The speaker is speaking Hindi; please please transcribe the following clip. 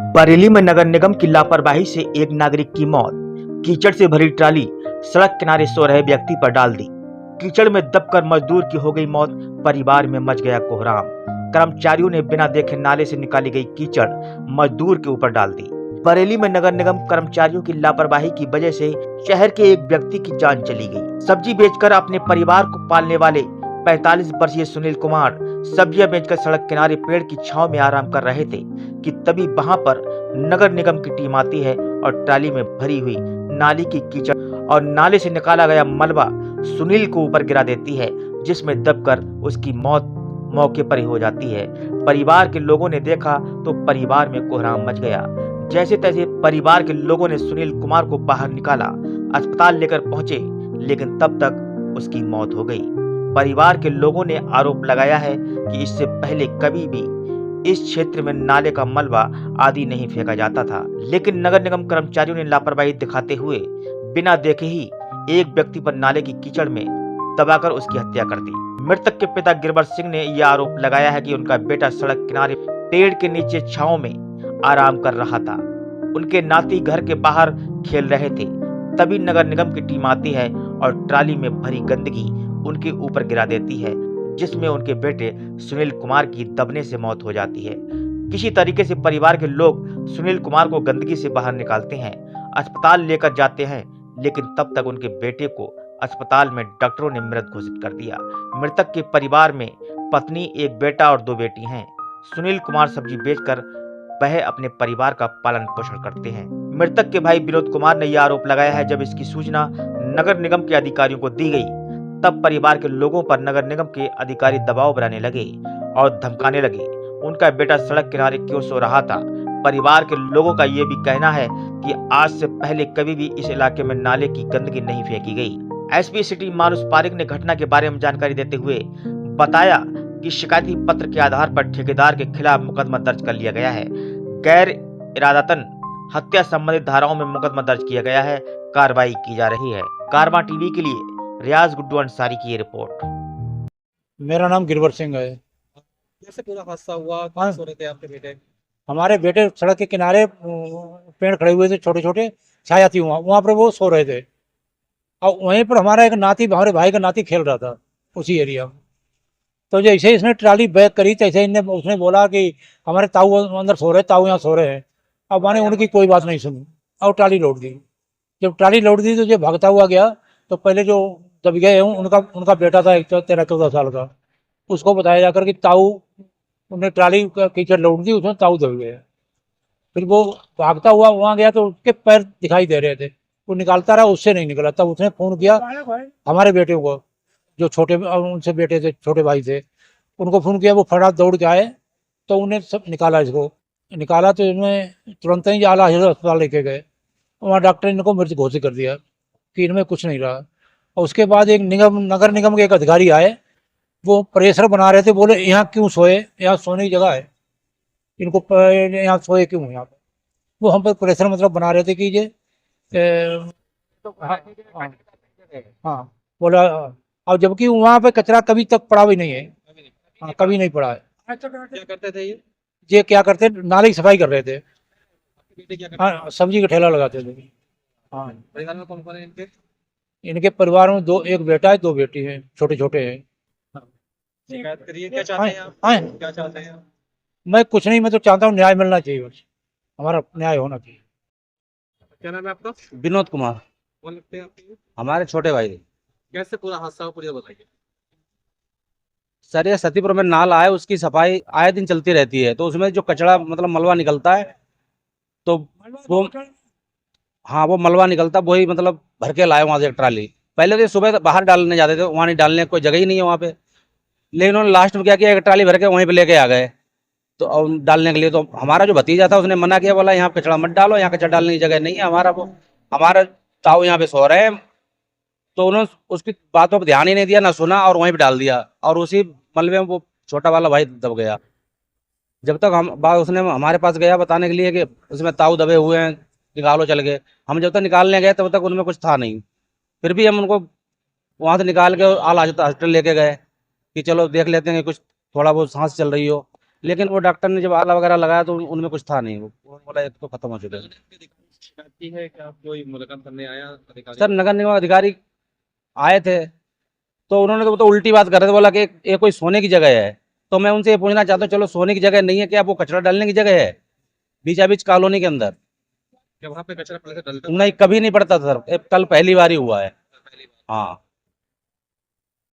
बरेली में नगर निगम की लापरवाही से एक नागरिक की मौत। कीचड़ से भरी ट्राली सड़क किनारे सो रहे व्यक्ति पर डाल दी। कीचड़ में दबकर मजदूर की हो गई मौत। परिवार में मच गया कोहराम। कर्मचारियों ने बिना देखे नाले से निकाली गई कीचड़ मजदूर के ऊपर डाल दी। बरेली में नगर निगम कर्मचारियों की लापरवाही की वजह से शहर के एक व्यक्ति की जान चली गई। सब्जी बेचकर अपने परिवार को पालने वाले 45 वर्षीय सुनील कुमार सब्जियां बेचकर सड़क किनारे पेड़ की छांव में आराम कर रहे थे कि तभी वहां पर नगर निगम की टीम आती है और ट्राली में भरी हुई नाली की कीचड़ और नाले से निकाला गया मलबा सुनील को ऊपर गिरा देती है, जिसमें दबकर उसकी मौत मौके पर ही हो जाती है। परिवार के लोगों ने देखा तो परिवार में कोहराम मच गया। जैसे तैसे परिवार के लोगों ने सुनील कुमार को बाहर निकाला, अस्पताल लेकर पहुंचे, लेकिन तब तक उसकी मौत हो गई। परिवार के लोगों ने आरोप लगाया है कि इससे पहले कभी भी इस क्षेत्र में नाले का मलबा आदि नहीं फेंका जाता था, लेकिन नगर निगम कर्मचारियों ने लापरवाही दिखाते हुए बिना देखे ही एक व्यक्ति पर नाले की कीचड़ में दबाकर उसकी हत्या कर दी। मृतक के पिता गिरवर सिंह ने यह आरोप लगाया है कि उनका बेटा सड़क किनारे पेड़ के नीचे छांव में आराम कर रहा था। उनके नाती घर के बाहर खेल रहे थे, तभी नगर निगम की टीम आती है और ट्राली में भरी गंदगी उनके ऊपर गिरा देती है, जिसमें उनके बेटे सुनील कुमार की दबने से मौत हो जाती है। किसी तरीके से परिवार के लोग सुनील कुमार को गंदगी से बाहर निकालते हैं, अस्पताल लेकर जाते हैं, लेकिन तब तक उनके बेटे को अस्पताल में डॉक्टरों ने मृत घोषित कर दिया। मृतक के परिवार में पत्नी, एक बेटा और 2 बेटी हैं। सुनील कुमार सब्जी बेचकर वह अपने परिवार का पालन पोषण करते हैं। मृतक के भाई विनोद कुमार ने यह आरोप लगाया है, जब इसकी सूचना नगर निगम के अधिकारियों को दी गई, तब परिवार के लोगों पर नगर निगम के अधिकारी दबाव बनाने लगे और धमकाने लगे। उनका बेटा सड़क किनारे क्यों सो रहा था। परिवार के लोगों का यह भी कहना है कि आज से पहले कभी भी इस इलाके में नाले की गंदगी नहीं फेंकी गई। एसपी सिटी मानुष पारिक ने घटना के बारे में जानकारी देते हुए बताया कि शिकायती पत्र के आधार पर ठेकेदार के खिलाफ मुकदमा दर्ज कर लिया गया है। गैर इरादतन हत्या संबंधित धाराओं में मुकदमा दर्ज किया गया है। कार्रवाई की जा रही है। कारवां टीवी के लिए रियाज गुड्डू अंसारी की ये रिपोर्ट। मेरा नाम गिरवर सिंह है। कैसे पूरा हादसा हुआ? कहाँ सो रहे थे आपके बेटे? हमारे बेटे सड़क के किनारे पेड़ खड़े हुए थे, छोटे छोटे छाया थी, वहाँ पर वो सो रहे थे और वहीं पर हमारा एक नाती, हमारे भाई का नाती खेल रहा था उसी एरिया में। तो जैसे इसने ट्राली बैक करी तैसे उसने बोला कि हमारे ताऊ अंदर सो रहे, ताऊ यहाँ सो रहे हैं। अब मैंने उनकी कोई बात नहीं सुनी और ट्राली लौट दी। जब ट्राली लौट दी तो जो भागता हुआ गया तो पहले जो दब गए उनका बेटा था, एक 13-14 साल का, उसको बताया जाकर कि ताऊ, उन्हें ट्राली कीचड़ लौट दी, उसमें ताऊ दब गया। फिर वो भागता हुआ वहाँ गया तो उसके पैर दिखाई दे रहे थे, वो निकालता रहा, उससे नहीं निकला। तब उसने फोन किया हमारे बेटे को, जो छोटे उनसे बेटे थे, छोटे भाई थे, उनको फोन किया। वो फटाफट दौड़ के आए तो उन्हें सब निकाला, इसको निकाला तो इनमें तुरंत ही आला हजरत अस्पताल लेके गए। वहाँ डॉक्टर ने इनको मृत घोषित कर दिया कि इनमें कुछ नहीं रहा। और उसके बाद एक नगर निगम के एक अधिकारी आए, वो प्रेशर बना रहे थे, बोले यहाँ क्यों सोए, यहाँ सोने की जगह है, इनको यहाँ सोए क्यों यहाँ पे। वो हम पर प्रेशर मतलब बना रहे थे कि ये हाँ बोला। और जबकि वहाँ पे कचरा कभी तक पड़ा भी नहीं है। हाँ, कभी नहीं पड़ा है। क्या करते थे ये क्या करते, नाले की सफाई कर रहे थे। बेटे क्या करते हाँ, सब्जी का ठेला लगाते थे। हाँ, परिवार में कौन कौन है इनके? इनके परिवार में एक बेटा है, 2 बेटी हैं, छोटे छोटे हैं। शिकायत करिए, क्या चाहते हैं आप? हाँ, क्या चाहते हैं आप? मैं कुछ नहीं, मैं तो चाहता हूँ न्याय मिलना चाहिए, बस हमारा न्याय होना चाहिए। क्या नाम है आपका? विनोद कुमार, कौन लगते हैं आपके? हमारे छोटे भाई। कैसे पूरा हादसा हुआ, पूरी बताइए। सर, ये सतीपुर में नाला है, उसकी सफाई आए दिन चलती रहती है, तो उसमें जो कचरा मतलब मलबा निकलता है, तो वो हाँ वो मलबा निकलता, वही मतलब भर के लाए वहां से एक ट्राली। पहले तो सुबह बाहर डालने जाते थे, वहां नहीं डालने कोई जगह ही नहीं है वहां पे, लेकिन उन्होंने लास्ट में क्या किया, एक ट्राली भर के वहीं पे लेके आ गए तो डालने के लिए। तो हमारा जो भतीजा था उसने मना किया, बोला यहाँ कचरा मत डालो, यहाँ कचरा डालने की जगह नहीं है हमारा, वो हमारा ताऊ यहाँ पे सो रहे हैं। तो उन्होंने उसकी बातों पर ध्यान ही नहीं दिया, ना सुना, और वहीं पे डाल दिया, और उसी मलबे में वो छोटा वाला भाई दब गया। जब तक उसने हमारे पास गया बताने के लिए कि उसमें ताऊ दबे हुए हैं, निकालो, चल गए। हम जब तक निकालने गए तब तक उनमें कुछ था नहीं। फिर भी हम उनको वहां से निकाल के आला हॉस्पिटल लेके गए कि चलो देख लेते हैं कि कुछ थोड़ा बहुत सांस चल रही हो। लेकिन वो डॉक्टर ने जब आला वगैरह लगाया तो उनमें कुछ था नहीं, वो बोला एक तो खत्म हो चुका है। शिकायत की है क्या? कोई मुलाकात करने आया अधिकारी? सर नगर निगम अधिकारी आए थे तो उन्होंने तो उल्टी बात कर रहे थे, बोला कि ये कोई सोने की जगह है। तो मैं उनसे ये पूछना चाहता हूँ, चलो सोने की जगह नहीं है, क्या वो कचरा डालने की जगह है बीचा बीच कॉलोनी के अंदर? क्या वहाँ पे कचरा पहले से डलता नहीं, कभी नहीं पड़ता सर, कल पहली बार ही हुआ है। पहली बार? हाँ